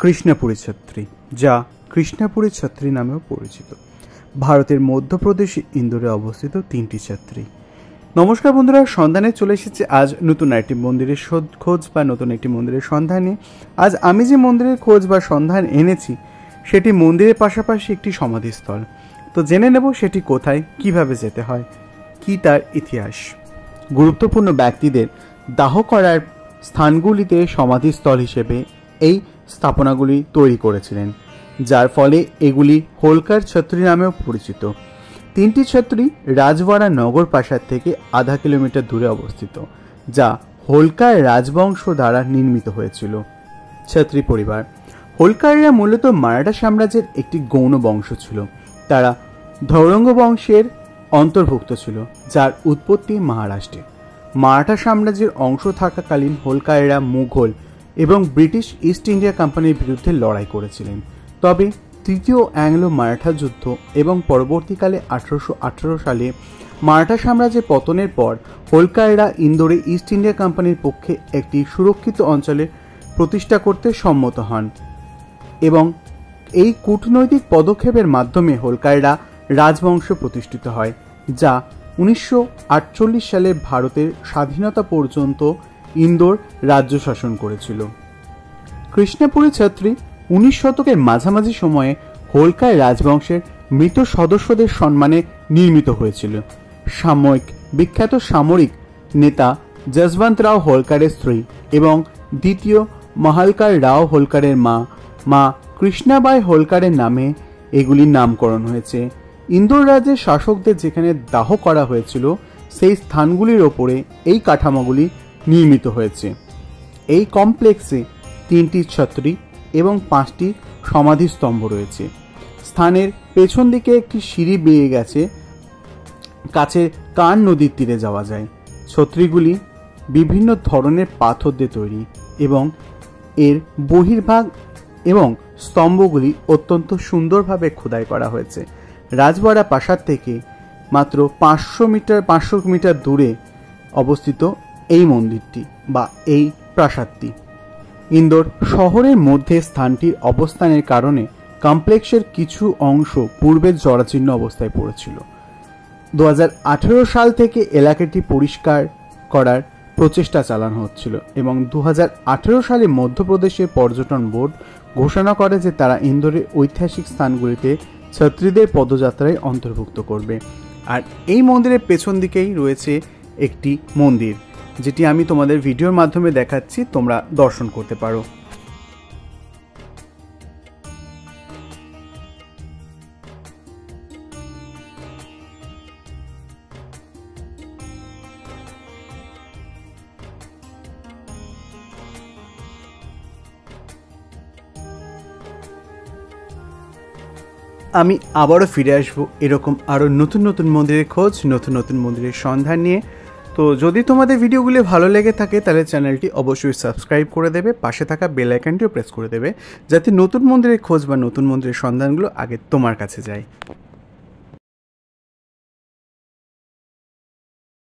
কৃষ্ণপুরী ছত্রী, যা কৃষ্ণপুরী ছত্রী নামেও পরিচিত। ভারতের মধ্যপ্রদেশ ইন্দোরে অবস্থিত তিনটি ছত্রী। নমস্কার বন্ধুরা, সন্ধানে চলে এসেছে আজ নতুন একটি মন্দিরের খোঁজ বা নতুন একটি মন্দিরের সন্ধানে। আজ আমি যে মন্দিরের খোঁজ বা সন্ধান এনেছি সেটি মন্দিরের পাশাপাশি একটি সমাধিস্থল। তো জেনে নেব সেটি কোথায়, কিভাবে যেতে হয়, কি তার ইতিহাস। গুরুত্বপূর্ণ ব্যক্তিদের দাহ করার স্থানগুলিতে সমাধিস্থল হিসেবে এই স্থাপনাগুলি তৈরি করেছিলেন, যার ফলে এগুলি হোলকার ছত্রী নামেও পরিচিত। তিনটি ছত্রী রাজওয়াড়া নগর প্রাসাদ থেকে আধা কিলোমিটার দূরে অবস্থিত, যা হোলকার রাজবংশ দ্বারা নির্মিত হয়েছিল। ছত্রী পরিবার। হোলকাররা মূলত মারাঠা সাম্রাজ্যের একটি গৌণ বংশ ছিল। তারা ধৌরঙ্গ বংশের অন্তর্ভুক্ত ছিল, যার উৎপত্তি মহারাষ্ট্রে। মারাঠা সাম্রাজ্যের অংশ থাকাকালীন হোলকাররা মুঘল এবং ব্রিটিশ ইস্ট ইন্ডিয়া কোম্পানির বিরুদ্ধে লড়াই করেছিলেন। তবে তৃতীয় অ্যাংলো মারাঠা যুদ্ধ এবং পরবর্তীকালে 1818 সালে মারাঠা সাম্রাজ্যের পতনের পর হোলকাররা ইন্দোরে ইস্ট ইন্ডিয়া কোম্পানির পক্ষে একটি সুরক্ষিত অঞ্চলে প্রতিষ্ঠা করতে সম্মত হন এবং এই কূটনৈতিক পদক্ষেপের মাধ্যমে হোলকাররা রাজবংশ প্রতিষ্ঠিত হয়, যা 1948 সালে ভারতের স্বাধীনতা পর্যন্ত ইন্দোর রাজ্য শাসন করেছিল। কৃষ্ণপুরী ছত্রী 19 শতকের মাঝামাঝি সময়ে হোলকার রাজবংশের মৃত সদস্যদের সম্মানে নির্মিত হয়েছিল। বিখ্যাত সামরিক নেতা যশবন্ত রাও হোলকারের স্ত্রী এবং দ্বিতীয় মহালকার রাও হোলকারের মা কৃষ্ণাবাই হোলকারের নামে এগুলির নামকরণ হয়েছে। ইন্দোর রাজ্যের শাসকদের যেখানে দাহ করা হয়েছিল সেই স্থানগুলির ওপরে এই কাঠামোগুলি নির্মিত হয়েছে। এই কমপ্লেক্সে 3টি ছত্রী এবং 5টি সমাধিস্তম্ভ রয়েছে। স্থানের পেছন দিকে একটি সিঁড়ি বেয়ে গেছে, কাছে কান নদীর তীরে যাওয়া যায়। ছত্রীগুলি বিভিন্ন ধরনের পাথর দিয়ে তৈরি এবং এর বহির্ভাগ এবং স্তম্ভগুলি অত্যন্ত সুন্দরভাবে খোদাই করা হয়েছে। রাজওয়াড়া প্রাসাদ থেকে মাত্র 500 মিটার দূরে অবস্থিত এই মন্দিরটি বা এই প্রাসাদটি। ইন্দোর শহরের মধ্যে স্থানটির অবস্থানের কারণে কমপ্লেক্সের কিছু অংশ পূর্বের জরাজীর্ণ অবস্থায় পড়েছিল। 2018 সাল থেকে এলাকাটি পরিষ্কার করার প্রচেষ্টা চালানো হচ্ছিল এবং 2018 সালে মধ্যপ্রদেশের পর্যটন বোর্ড ঘোষণা করে যে তারা ইন্দোরের ঐতিহাসিক স্থানগুলিতে ছত্রীদের পদযাত্রায় অন্তর্ভুক্ত করবে। আর এই মন্দিরের পেছন দিকেই রয়েছে একটি মন্দির, যেটি আমি তোমাদের ভিডিওর মাধ্যমে দেখাচ্ছি, তোমরা দর্শন করতে পারো। আমি আবারও ফিরে আসবো এরকম আরও নতুন নতুন মন্দিরের খোঁজ, নতুন নতুন মন্দিরের সন্ধান নিয়ে। তো যদি তোমাদের ভিডিওগুলি ভালো লেগে থাকে তাহলে চ্যানেলটি অবশ্যই সাবস্ক্রাইব করে দেবে, পাশে থাকা বেল আইকনটিও প্রেস করে দেবে, যাতে নতুন মন্দিরের খোঁজ বা নতুন মন্দিরের সন্ধানগুলো আগে তোমার কাছে যায়।